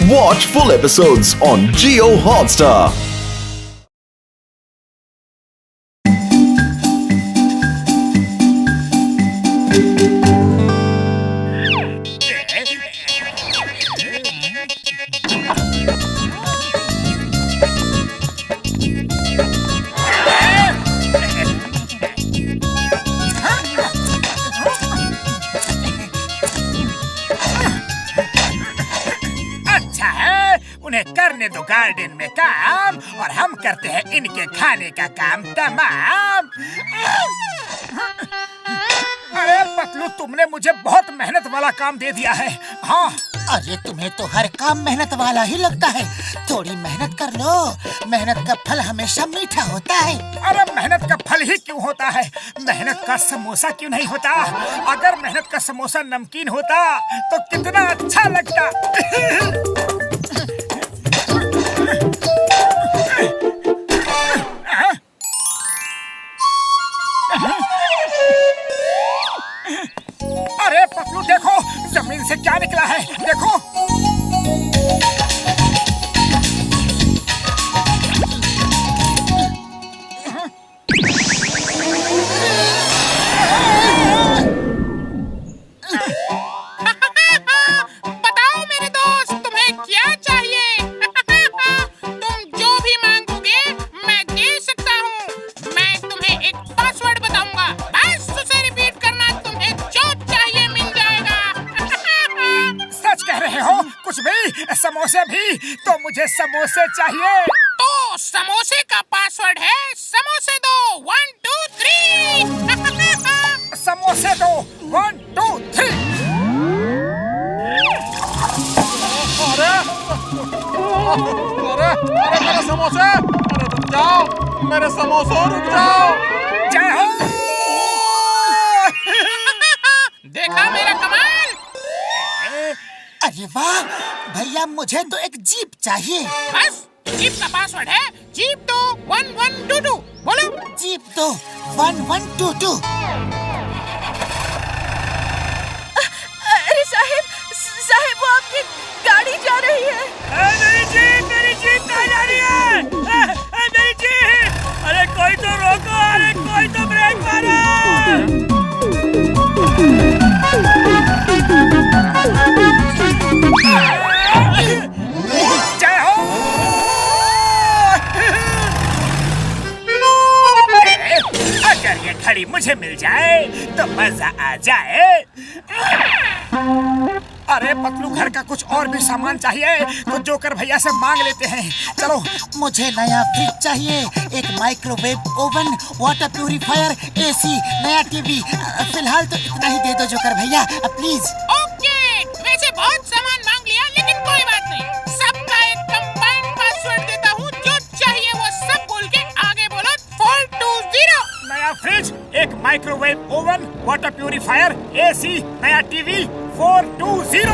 Watch full episodes on Jio Hotstar. करने दो garden में काम और हम करते हैं इनके खाने का काम तमाम। अरे पतलू, तुमने मुझे बहुत मेहनत वाला काम दे दिया है। हाँ, अरे तुम्हें तो हर काम मेहनत वाला ही लगता है। थोड़ी मेहनत कर लो, मेहनत का फल हमेशा मीठा होता है। अरे मेहनत का फल ही क्यों होता है? मेहनत का समोसा क्यों नहीं होता? अगर मेहनत का समोसा नमकीन होता तो कितना अच्छा लगता। अरे पतलू देखो, जमीन से क्या निकला है, देखो। बताओ मेरे दोस्त, तुम्हें क्या चाहिए? तुम जो भी मांगोगे मैं दे सकता हूँ। मैं तुम्हें एक पासवर्ड बताऊंगा, बस उसे रिपीट करना, तुम्हें जो चाहिए मिल जाएगा। सच कह रहे हो? कुछ भी? समोसे भी? तो मुझे समोसे चाहिए। तो समोसे का पासवर्ड है समोसे दो 1 2 3। समोसे दो 1 2 3। अरे मेरे समोसे! अरे रुक जाओ, मेरे समोसों रुक जाओ। जय हो। देखा मेरा कमाल? अरे वाह भैया, मुझे तो एक जीप चाहिए। बस जीप का पासवर्ड है जीप दो 1 1 2 2। बोलो जीप दो 1 1 2 2। अरे साहिब वो आपकी गाड़ी जा रही है। मेरी जीप कहाँ जा रही है? मेरी जीप! अरे कोई तो रोको, अरे कोई तो ब्रेक मारो। जय हो। अगर ये घड़ी मुझे मिल जाए तो मजा आ जाए। अरे पतलू, घर का कुछ और भी सामान चाहिए तो जोकर भैया से मांग लेते हैं। चलो। मुझे नया फ्रिज चाहिए, एक microwave oven, water purifier, AC, नया टीवी। फिलहाल तो इतना ही दे दो जोकर भैया, प्लीज। ओके, वैसे बहुत सामान मांग लिया, लेकिन कोई बात नहीं। सबका एक कंबाइंड पासवर्ड देता हूँ, जो चाहिए वो सब बोल के आगे बोलो 420। नया फ्रिज, एक microwave oven, water purifier, AC, नया टीवी, 420।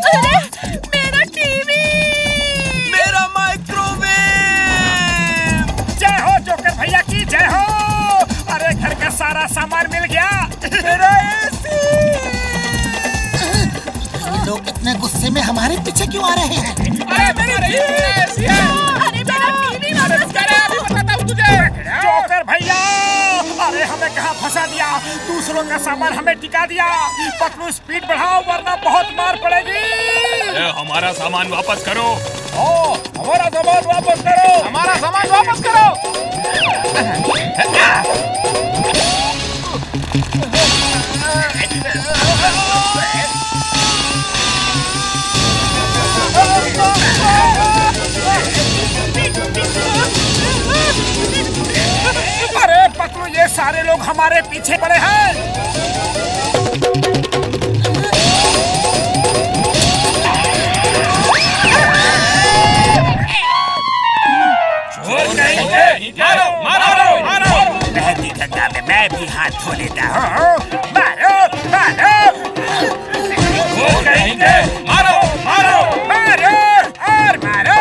अरे मेरा टीवी, मेरा माइक्रोवेव! जय हो जोकर भैया की जय हो। अरे घर का सारा सामान मिल गया। मेरा एसी! ये लोग इतने गुस्से में हमारे पीछे क्यों आ रहे हैं? अरे मेरी एसी है। अरे मेरा टीवी वापस अभी बताता हूँ तुझे। जोकर भैया, अरे हमें कहाँ फंसा दिया? दूसरों का सामान हमें टिका दिया। पतलू स्पीड बढ़ाओ वरना बहुत मार पड़ेगी। हमारा सामान वापस करो। हमारा सामान वापस करो। हमारा सामान वापस करो। अरे पतलू, ये सारे लोग हमारे पीछे पड़े हैं। मारो मारो मारो! बहती गंगा में मैं भी हाथ धो लेता हूँ। मारो मारो मारो मारो! मारो और मारो।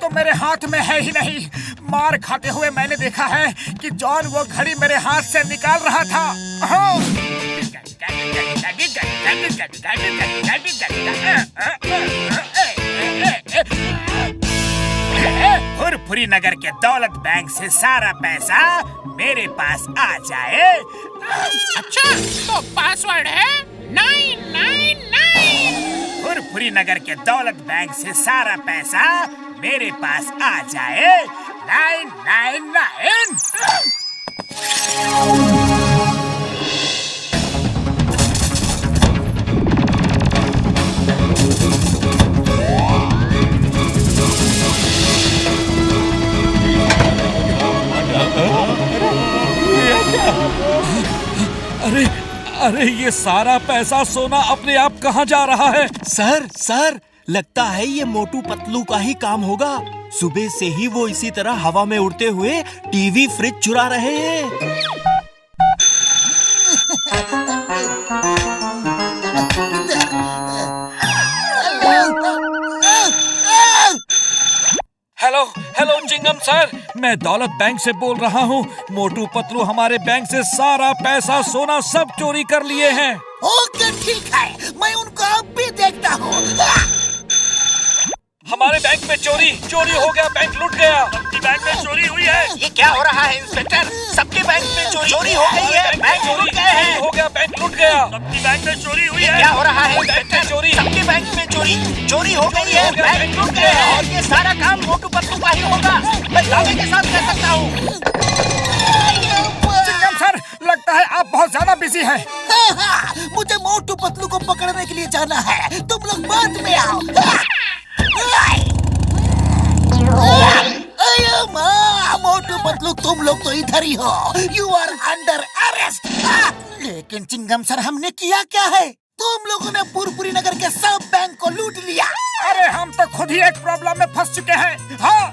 तो मेरे हाथ में है ही नहीं। मार खाते हुए मैंने देखा है कि जॉन वो घड़ी मेरे हाथ से निकाल रहा था। फुरफुरी नगर के दौलत बैंक से सारा पैसा मेरे पास आ जाए। अच्छा, तो पासवर्ड है 999। फुरफुरी नगर के दौलत बैंक से सारा पैसा मेरे पास आ जाए। 999। अरे अरे, ये सारा पैसा सोना अपने आप कहाँ जा रहा है? सर लगता है ये मोटू पतलू का ही काम होगा। सुबह से ही वो इसी तरह हवा में उड़ते हुए टीवी फ्रिज चुरा रहे हैं। हेलो चिंगम सर, मैं दौलत बैंक से बोल रहा हूँ। मोटू पतलू हमारे बैंक से सारा पैसा सोना सब चोरी कर लिए हैं। ओके ठीक है, मैं उनको अब भी देखता हूँ। हमारे बैंक में चोरी हो गया, बैंक लूट गया। सबकी बैंक में चोरी हुई है। ये क्या हो रहा है इंस्पेक्टर? सबके बैंक में चोरी हो गई है, बैंक लूट गए हैं। हो गया, बैंक लूट गया। सबकी बैंक में चोरी हुई है। क्या हो रहा है इंस्पेक्टर? चोरी। सबके बैंक में चोरी हो गई है, बैंक लूट गए हैं और ये सारा काम मोटू पतलू का ही होगा। मैं दावे के साथ कह सकता हूँ। चिंगम सर, लगता है आप बहुत ज्यादा बिजी हैं। मुझे मोटू पतलू को पकड़ने के लिए जाना है, तुम लोग बाद में आओ। मोटू पतलू, तुम लोग तो इधर ही हो। You are under arrest. लेकिन चिंगम सर, हमने किया क्या है? तुम लोगों ने फुरफुरी नगर के सब बैंक को लूट लिया। अरे हम तो खुद ही एक प्रॉब्लम में फंस चुके हैं। हाँ,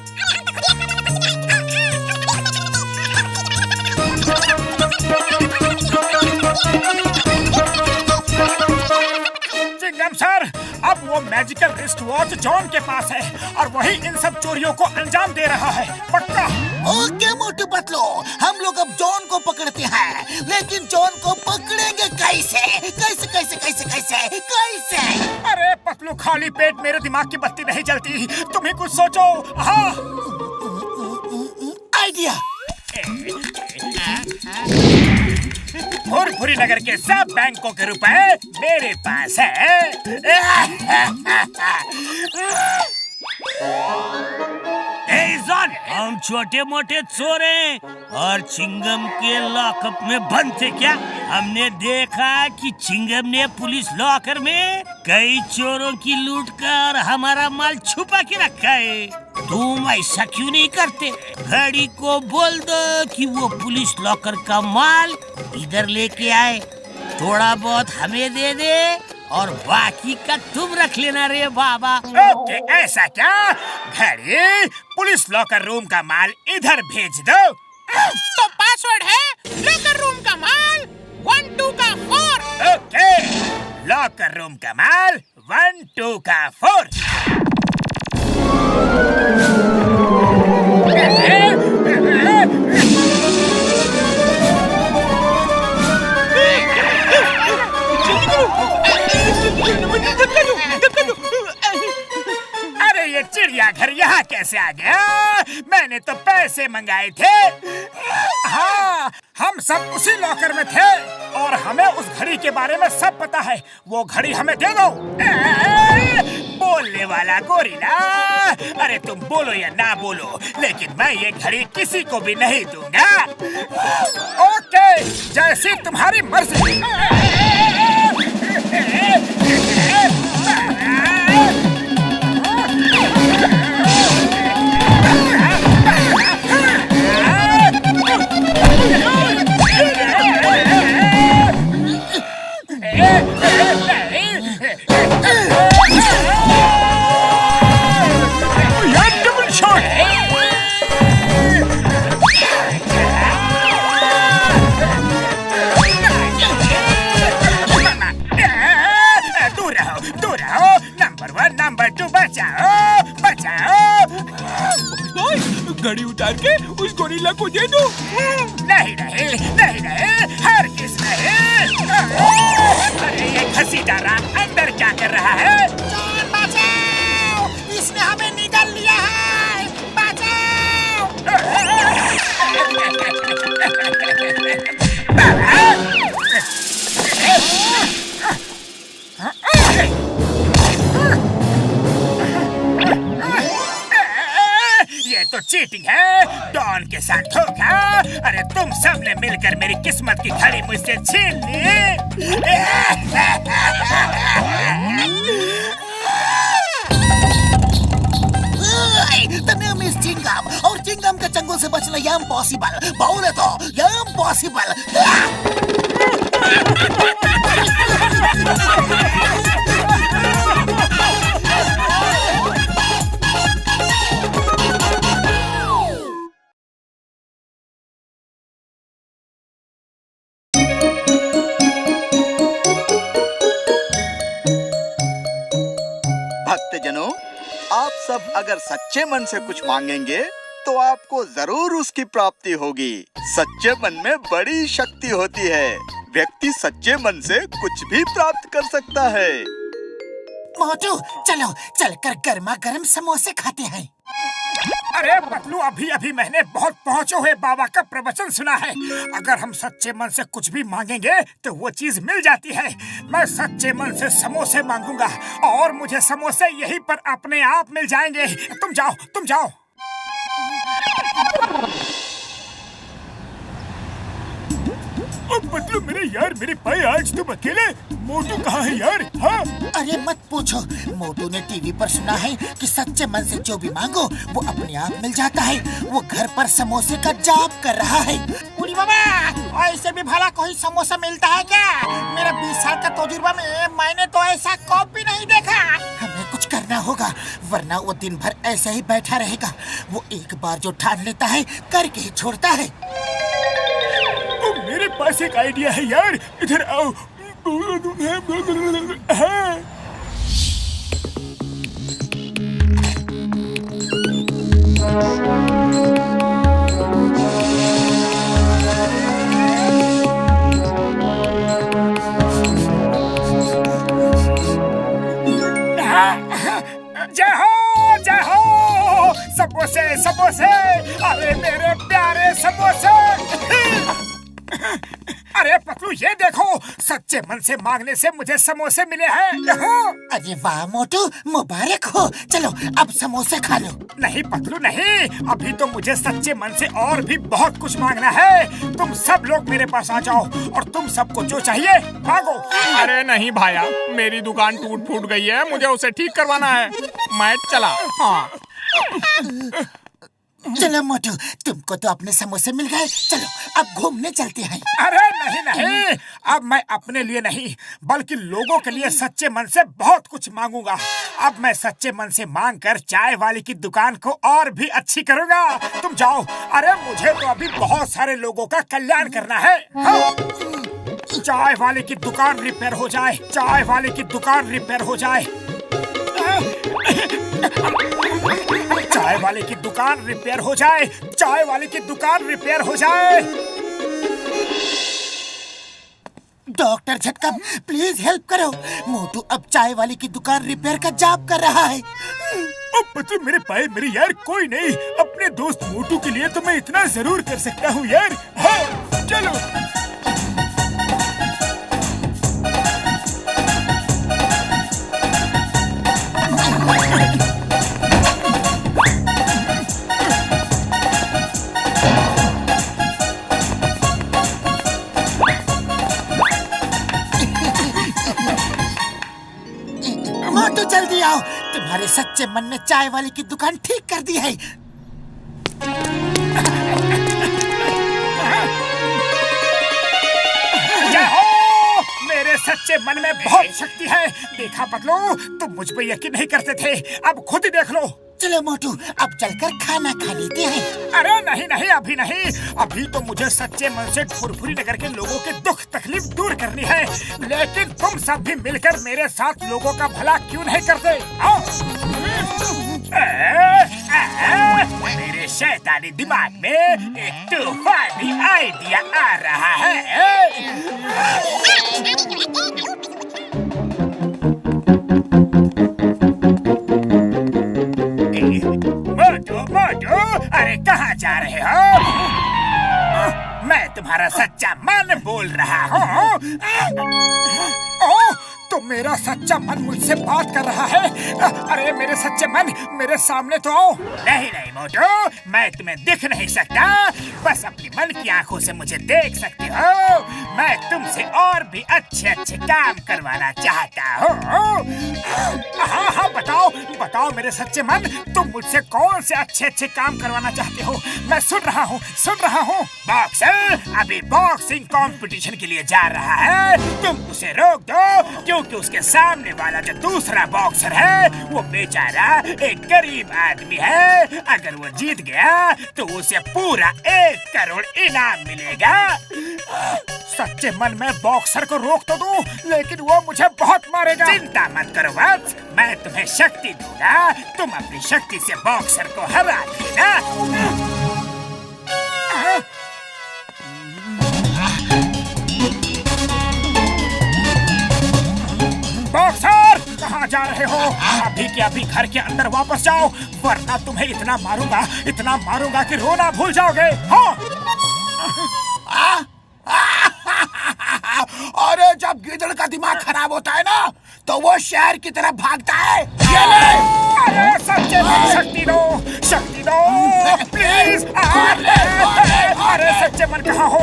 चिंगम सर, अब वो मैजिकल रिस्ट वॉच जॉन के पास है और वही इन सब चोरियों को अंजाम दे रहा है, पक्का। ओके मोटू पतलू, हम लोग अब जॉन को पकड़ते हैं, लेकिन जॉन को पकड़ेंगे कैसे? कैसे कैसे कैसे कैसे कैसे? अरे पतलू, खाली पेट मेरे दिमाग की बत्ती नहीं जलती, तुम ही कुछ सोचो। हाँ, आइडिया। फुरफुरी नगर के सब बैंकों के रुपए मेरे पास है। जॉन, हम छोटे मोटे चोर हैं और चिंगम के लॉकअप में बंद थे क्या? हमने देखा कि चिंगम ने पुलिस लॉकर में कई चोरों की लूट कर हमारा माल छुपा के रखा है। तुम ऐसा क्यों नहीं करते? घड़ी को बोल दो कि वो पुलिस लॉकर का माल इधर लेके आए, थोड़ा बहुत हमें दे दे और बाकी का तुम रख लेना रे बाबा। ओके, ऐसा क्या? घड़ी, पुलिस लॉकर रूम का माल इधर भेज दो। तो पासवर्ड है लॉकर रूम का माल 12 का 4। ओके, लॉकर रूम का माल 12 का 4। अरे ये चिड़ियाघर यहाँ कैसे आ गया? मैंने तो पैसे मंगाए थे। हाँ, हम सब उसी लॉकर में थे और हमें उस घड़ी के बारे में सब पता है। वो घड़ी हमें दे दो। बोलने वाला गोरिल्ला, अरे तुम बोलो या ना बोलो, लेकिन मैं ये घड़ी किसी को भी नहीं दूंगा। ओके, जैसी तुम्हारी मर्जी। घड़ी उतार के उस गोरिल्ला को दे दो। नहीं नहीं नहीं नहीं, हरगिज़ नहीं। अरे ये घसीटारा अंदर क्या कर रहा है? जान बचाओ, इसने हमें निगल लिया है, बचाओ। ये तो चीटिंग है, डॉन के साथ धोखा। अरे तुम सब ने मिलकर मेरी किस्मत की घड़ी मुझसे छीन ली। The name is चिंगम और चिंगम के चंगुल से बचना ये इम्पॉसिबल। बोले तो ये इम्पॉसिबल। भक्तजनों, आप सब अगर सच्चे मन से कुछ मांगेंगे तो आपको जरूर उसकी प्राप्ति होगी। सच्चे मन में बड़ी शक्ति होती है। व्यक्ति सच्चे मन से कुछ भी प्राप्त कर सकता है। मोटू चलो चलकर गर्मा गर्म समोसे खाते हैं। अरे पतलू, अभी अभी मैंने बहुत पहुँचे हुए बाबा का प्रवचन सुना है। अगर हम सच्चे मन से कुछ भी मांगेंगे तो वो चीज मिल जाती है। मैं सच्चे मन से समोसे मांगूंगा और मुझे समोसे यहीं पर अपने आप मिल जाएंगे। तुम जाओ, तुम जाओ। पतलू मेरे यार, मेरे भाई आज तुम अकेले? मोटू कहाँ है यार? हाँ? अरे मत पूछो, मोटू ने टीवी पर सुना है कि सच्चे मन से जो भी मांगो वो अपने आप मिल जाता है। वो घर पर समोसे का जाप कर रहा है। उड़ी बाबा, ऐसे भी भला कोई समोसा मिलता है क्या? मेरा 20 साल का तजुर्बा में मैंने तो ऐसा कॉपी नहीं देखा। हमें कुछ करना होगा वरना वो दिन भर ऐसे ही बैठा रहेगा। वो एक बार जो ठान लेता है करके ही छोड़ता है। मेरे पास एक आइडिया है यार, इधर आओ। हाँ। जय हो, जय हो। समोसे समोसे, अरे मेरे प्यारे समोसे। अरे पतलू ये देखो, सच्चे मन से मांगने से मुझे समोसे मिले हैं। अरे वाह मोटू, मुबारक हो। चलो अब समोसे खा लो। नहीं पतलू नहीं, अभी तो मुझे सच्चे मन से और भी बहुत कुछ मांगना है। तुम सब लोग मेरे पास आ जाओ और तुम सबको जो चाहिए मांगो। अरे नहीं भाया, मेरी दुकान टूट फूट गई है, मुझे उसे ठीक करवाना है। मैं चला। हाँ चलो मोटू, तुमको तो अपने समोसे मिल गए। चलो अब घूमने चलते हैं। अरे नहीं नहीं, अब मैं अपने लिए नहीं बल्कि लोगों के लिए सच्चे मन से बहुत कुछ मांगूंगा। अब मैं सच्चे मन से मांग कर चाय वाली की दुकान को और भी अच्छी करूंगा। तुम जाओ। अरे मुझे तो अभी बहुत सारे लोगों का कल्याण करना है। हाँ। चाय वाले की दुकान रिपेयर हो जाए, चाय वाले की दुकान रिपेयर हो जाए, चाय वाले की दुकान रिपेयर हो जाए, चाय वाले की दुकान रिपेयर हो जाए। डॉक्टर झटका प्लीज हेल्प करो। मोटू अब चाय वाले की दुकान रिपेयर का जाप कर रहा है। पतलू मेरे भाई मेरे यार, कोई नहीं, अपने दोस्त मोटू के लिए तो मैं इतना जरूर कर सकता हूँ यार। हाँ चलो। मोटू जल्दी आओ, तुम्हारे सच्चे मन ने चाय वाले की दुकान ठीक कर दी है। जय हो, मेरे सच्चे मन में बहुत शक्ति है। देखा पतलू, तुम मुझ पे यकीन नहीं करते थे, अब खुद ही देख लो। चलो मोटू अब चलकर खाना खा लेते हैं। अरे नहीं नहीं, अभी नहीं, अभी तो मुझे सच्चे मन से फुरफुरी नगर के लोगों के दुख तकलीफ दूर करनी है। लेकिन तुम सब भी मिलकर मेरे साथ लोगों का भला क्यों नहीं करते? आओ। मेरे शैतानी दिमाग में एक तूफानी आइडिया आ रहा है। मोटू मोटू, अरे कहाँ जा रहे हो? मैं तुम्हारा सच्चा मन बोल रहा हूँ। ओह, तो मेरा सच्चा मन मुझसे बात कर रहा है। अरे मेरे सच्चे मन, मेरे सामने तो आओ। नहीं नहीं मोटू, मैं तुम्हें दिख नहीं सकता, बस अपनी मन की आंखों से मुझे देख सकते हो। मैं तुमसे और भी अच्छे अच्छे काम करवाना चाहता हूँ। हाँ हाँ, बताओ बताओ मेरे सच्चे मन, तुम मुझसे कौन से अच्छे अच्छे काम करवाना चाहते हो? मैं सुन रहा हूँ, सुन रहा हूँ। बॉक्सर अभी बॉक्सिंग कंपटीशन के लिए जा रहा है, तुम उसे रोक दो, क्योंकि उसके सामने वाला जो दूसरा बॉक्सर है वो बेचारा एक गरीब आदमी है। अगर वो जीत गया तो उसे पूरा 1 करोड़ इनाम मिलेगा। सच्चे मन में बॉक्सर को रोक तो दूं, लेकिन वो मुझे बहुत मारेगा। चिंता मत करो वत्स, मैं तुम्हें शक्ति दूंगा, तुम अपनी शक्ति से बॉक्सर को हरा देना। बॉक्सर, कहाँ जा रहे हो? अभी के अभी घर के अंदर वापस जाओ, वरना तुम्हें इतना मारूंगा कि रोना भूल जाओगे। हाँ। अरे जब गिदड़ का दिमाग खराब होता है ना, तो वो शहर की तरफ भागता है। ये ले। अरे सच्चे मन, शक्ति दो, शक्ति दो, प्लीज। अरे सच्चे मन कहाँ हो?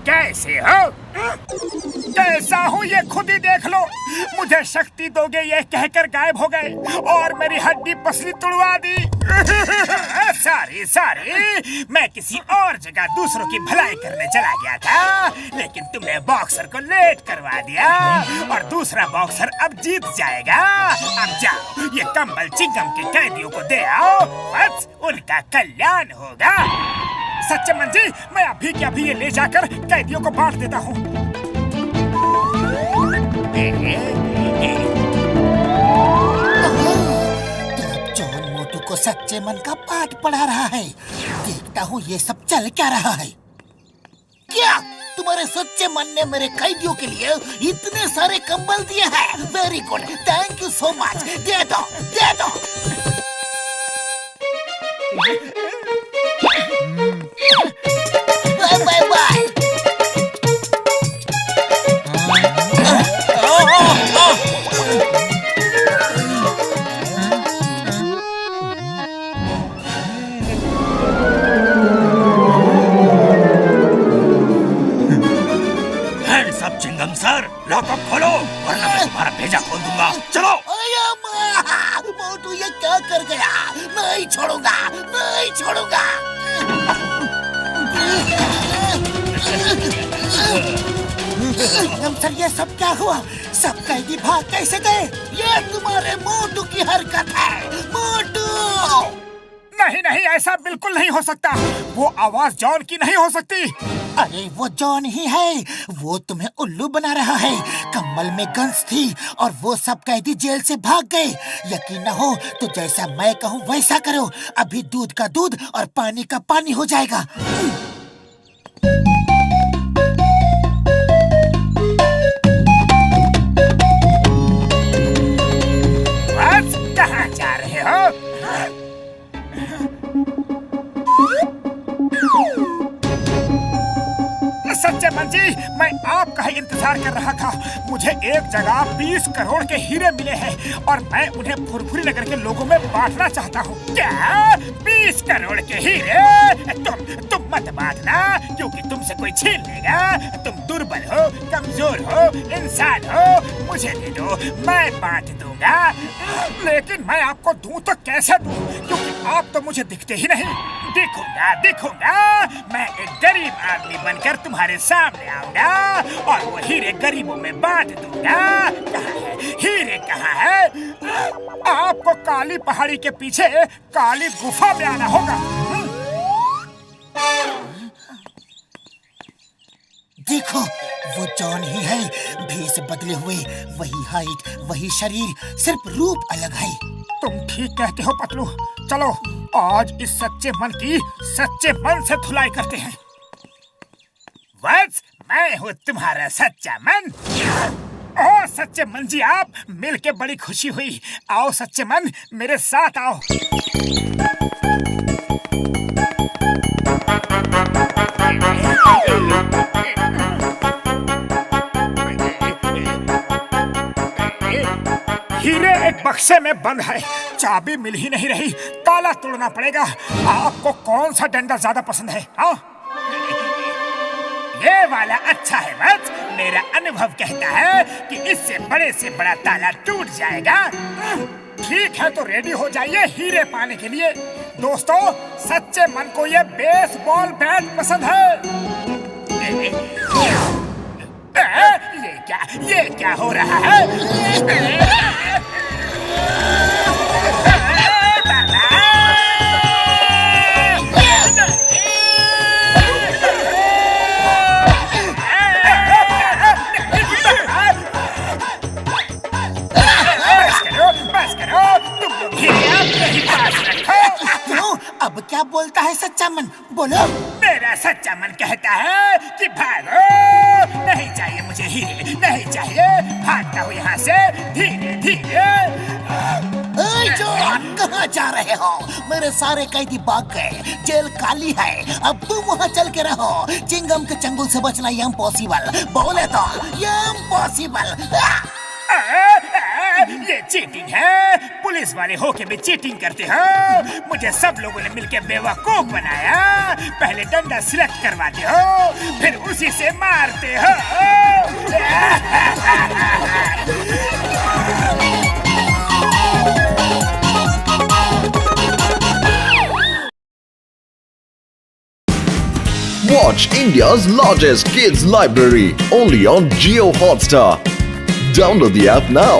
कैसे हो? कैसा हूँ ये खुद ही देख लो। मुझे शक्ति दोगे ये कहकर गायब हो गए और मेरी हड्डी पसली तुड़वा दी। सॉरी, मैं किसी और जगह दूसरों की भलाई करने चला गया था, लेकिन तुमने बॉक्सर को लेट करवा दिया और दूसरा बॉक्सर अब जीत जाएगा। अब जाओ, ये कंबल चिंगम के कैदियों को दे आओ, बस उनका कल्याण होगा। सच्चे मन जी, मैं अभी के अभी ये ले जाकर कैदियों को बांट देता हूँ। जॉन मोटू को सच्चे मन का पाठ पढ़ा रहा है। देखता हूँ ये सब चल क्या रहा है। क्या तुम्हारे सच्चे मन ने मेरे कैदियों के लिए इतने सारे कंबल दिए हैं? Very good, thank you so much. दे दो, दे दो। Bye bye bye. Hands up chewing gum sir, lockup खोलो वरना मैं तुम्हारा भेजा खोल दूंगा। चलो। मोटू ये क्या कर गया? नहीं छोड़ूंगा, नहीं छोड़ूंगा। चिंगम सर, ये सब क्या हुआ? सब कैदी भाग कैसे गए? ये तुम्हारे मोटू की हरकत है। मोटू! नहीं नहीं, ऐसा बिल्कुल नहीं हो सकता। वो आवाज जॉन की नहीं हो सकती। अरे वो जॉन ही है, वो तुम्हें उल्लू बना रहा है। कम्बल में गन्स थी और वो सब कैदी जेल से भाग गए। यकीन न हो तो जैसा मैं कहूँ वैसा करो, अभी दूध का दूध और पानी का पानी हो जाएगा। कहाँ जा रहे हो? सच्चे मन जी, मैं आपका ही इंतजार कर रहा था। मुझे एक जगह 20 करोड़ के हीरे मिले हैं और मैं उन्हें फुरफुरी नगर के लोगों में बांटना चाहता हूँ। क्या 20 करोड़ के हीरे? तुम मत बांटना, क्योंकि तुमसे कोई छीन लेगा। तुम दुर्बल हो, कमजोर हो, इंसान हो। मुझे दे दो, मैं बांट दूंगा। लेकिन मैं आपको दूं तो कैसे दूं, क्योंकि आप तो मुझे दिखते ही नहीं। दिखूंगा, मैं एक गरीब आदमी बनकर तुम्हारे सामने आऊंगा और वो हीरे गरीबों में बांट दूंगा। कहाँ है हीरे, कहाँ है? आपको काली पहाड़ी के पीछे काली गुफा में आना होगा। देखो वो जॉन ही है, भेष बदले हुए, वही हाइट, वही शरीर, सिर्फ रूप अलग है। तुम ठीक कहते हो पतलू। चलो आज इस सच्चे मन की सच्चे मन से धुलाई करते हैं। वत्स, मैं हूँ तुम्हारा सच्चा मन। ओ सच्चे मन जी, आप मिलके बड़ी खुशी हुई। आओ सच्चे मन, मेरे साथ आओ। हीरे एक बक्से में बंद है, चाबी मिल ही नहीं रही, ताला तोड़ना पड़ेगा। आपको कौन सा डंडा ज्यादा पसंद है? हाँ, ये वाला अच्छा है बस। मेरा अनुभव कहता है कि इससे बड़े से बड़ा ताला टूट जाएगा। ठीक है, तो रेडी हो जाइए हीरे पाने के लिए। दोस्तों, सच्चे मन को ये बेसबॉल बैट पसंद है। ये क्या हो रहा है? अब क्या बोलता है सच्चा मन? बोलो। मेरा सच्चा मन कहता है कि भागो। नहीं चाहिए मुझे हीरे, नहीं चाहिए। भागता हूँ यहाँ से धीरे धीरे। कहाँ जा रहे हो? मेरे सारे कैदी भाग गए, जेल खाली है। अब तुम वहाँ चल के रहो। चिंगम के चंगुल से बचना इम्पॉसिबल। बोले तो इम्पॉसिबल। ये चीटिंग है। पुलिस वाले होके भी चीटिंग करते हो। मुझे सब लोगों ने मिलकर बेवकूफ बनाया। पहले डंडा सिलेक्ट करवाते हो, फिर उसी से मारते हो। Watch India's largest kids library only on Jio Hotstar. Download the app now.